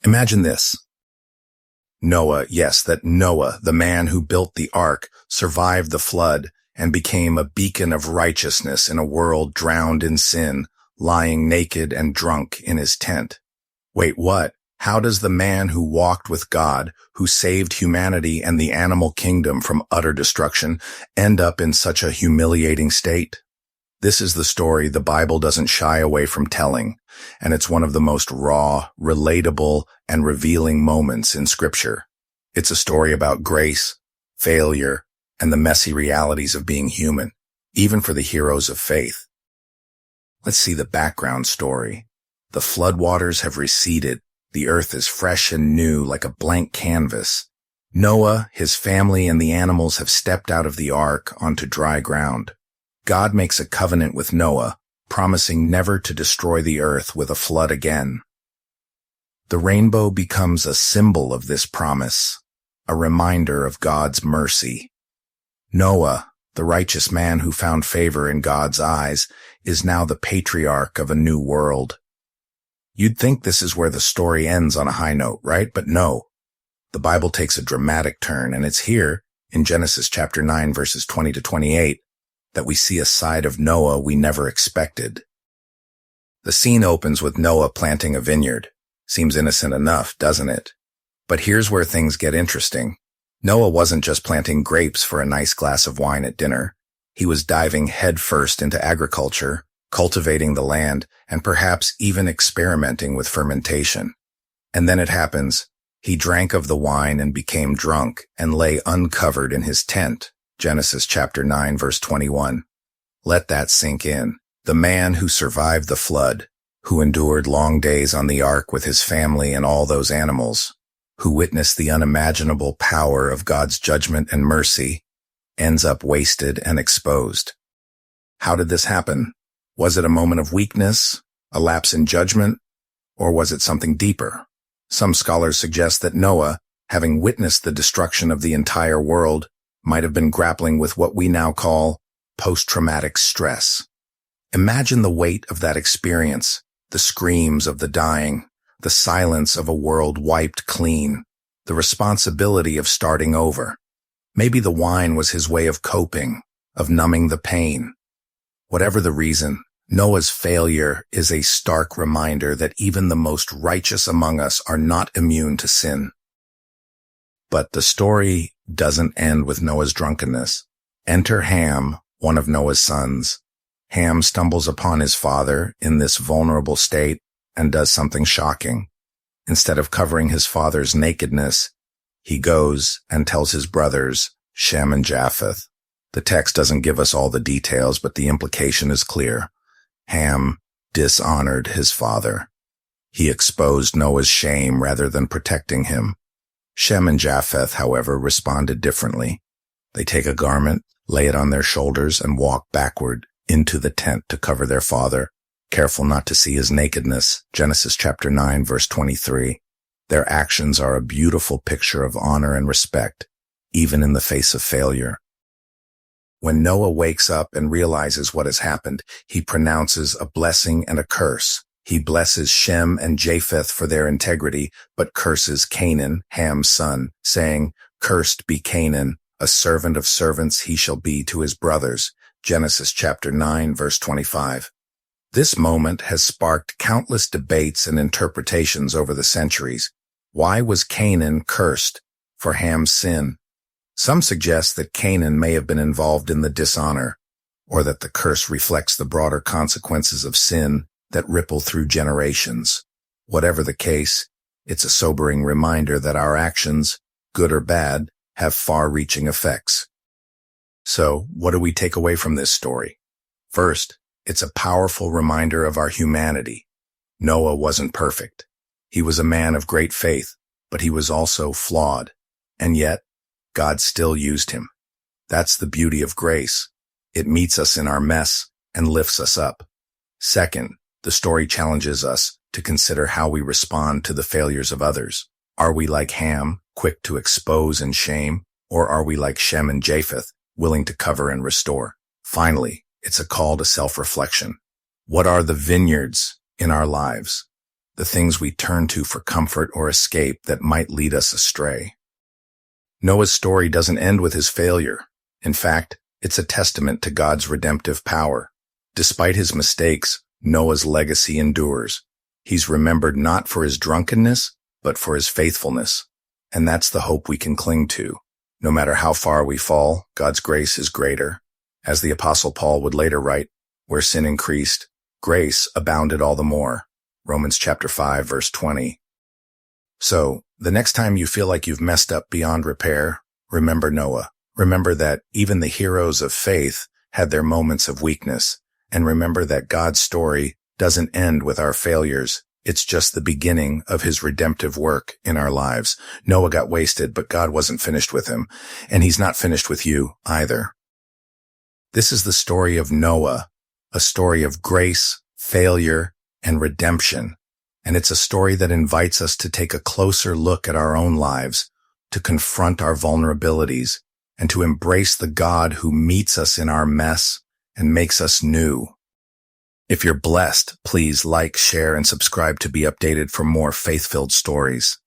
Imagine this. Noah, yes, that Noah, the man who built the ark, survived the flood and became a beacon of righteousness in a world drowned in sin, lying naked and drunk in his tent. Wait, what? How does the man who walked with God, who saved humanity and the animal kingdom from utter destruction, end up in such a humiliating state? This is the story the Bible doesn't shy away from telling, and it's one of the most raw, relatable, and revealing moments in Scripture. It's a story about grace, failure, and the messy realities of being human, even for the heroes of faith. Let's see the background story. The floodwaters have receded. The earth is fresh and new like a blank canvas. Noah, his family, and the animals have stepped out of the ark onto dry ground. God makes a covenant with Noah, promising never to destroy the earth with a flood again. The rainbow becomes a symbol of this promise, a reminder of God's mercy. Noah, the righteous man who found favor in God's eyes, is now the patriarch of a new world. You'd think this is where the story ends on a high note, right? But no. The Bible takes a dramatic turn, and it's here, in Genesis chapter 9, verses 20 to 28, that we see a side of Noah we never expected. The scene opens with Noah planting a vineyard. Seems innocent enough, doesn't it? But here's where things get interesting. Noah wasn't just planting grapes for a nice glass of wine at dinner. He was diving headfirst into agriculture, cultivating the land, and perhaps even experimenting with fermentation. And then it happens. He drank of the wine and became drunk and lay uncovered in his tent. Genesis chapter 9, verse 21. Let that sink in. The man who survived the flood, who endured long days on the ark with his family and all those animals, who witnessed the unimaginable power of God's judgment and mercy, ends up wasted and exposed. How did this happen? Was it a moment of weakness, a lapse in judgment, or was it something deeper? Some scholars suggest that Noah, having witnessed the destruction of the entire world, might have been grappling with what we now call post-traumatic stress. Imagine the weight of that experience, the screams of the dying, the silence of a world wiped clean, the responsibility of starting over. Maybe the wine was his way of coping, of numbing the pain. Whatever the reason, Noah's failure is a stark reminder that even the most righteous among us are not immune to sin. But the story doesn't end with Noah's drunkenness. Enter Ham, one of Noah's sons. Ham stumbles upon his father in this vulnerable state and does something shocking. Instead of covering his father's nakedness, he goes and tells his brothers, Shem and Japheth. The text doesn't give us all the details, but the implication is clear. Ham dishonored his father. He exposed Noah's shame rather than protecting him. Shem and Japheth, however, responded differently. They take a garment, lay it on their shoulders, and walk backward into the tent to cover their father, careful not to see his nakedness. Genesis chapter 9, verse 23. Their actions are a beautiful picture of honor and respect, even in the face of failure. When Noah wakes up and realizes what has happened, he pronounces a blessing and a curse. He blesses Shem and Japheth for their integrity, but curses Canaan, Ham's son, saying, Cursed be Canaan, a servant of servants he shall be to his brothers. Genesis chapter 9, verse 25. This moment has sparked countless debates and interpretations over the centuries. Why was Canaan cursed for Ham's sin? Some suggest that Canaan may have been involved in the dishonor, or that the curse reflects the broader consequences of sin that ripple through generations. Whatever the case, it's a sobering reminder that our actions, good or bad, have far-reaching effects. So, what do we take away from this story? First, it's a powerful reminder of our humanity. Noah wasn't perfect. He was a man of great faith, but he was also flawed. And yet, God still used him. That's the beauty of grace. It meets us in our mess and lifts us up. Second, the story challenges us to consider how we respond to the failures of others. Are we like Ham, quick to expose and shame, or are we like Shem and Japheth, willing to cover and restore? Finally, it's a call to self-reflection. What are the vineyards in our lives? the things we turn to for comfort or escape that might lead us astray. Noah's story doesn't end with his failure. In fact, it's a testament to God's redemptive power. Despite his mistakes, Noah's legacy endures. He's remembered not for his drunkenness, but for his faithfulness. And that's the hope we can cling to. No matter how far we fall, God's grace is greater. As the Apostle Paul would later write, where sin increased, grace abounded all the more. Romans chapter 5, verse 20. So, the next time you feel like you've messed up beyond repair, remember Noah. Remember that even the heroes of faith had their moments of weakness. And remember that God's story doesn't end with our failures. It's just the beginning of his redemptive work in our lives. Noah got wasted, but God wasn't finished with him. And he's not finished with you either. This is the story of Noah, a story of grace, failure, and redemption. And it's a story that invites us to take a closer look at our own lives, to confront our vulnerabilities, and to embrace the God who meets us in our mess and makes us new. If you're blessed, please like, share, and subscribe to be updated for more faith-filled stories.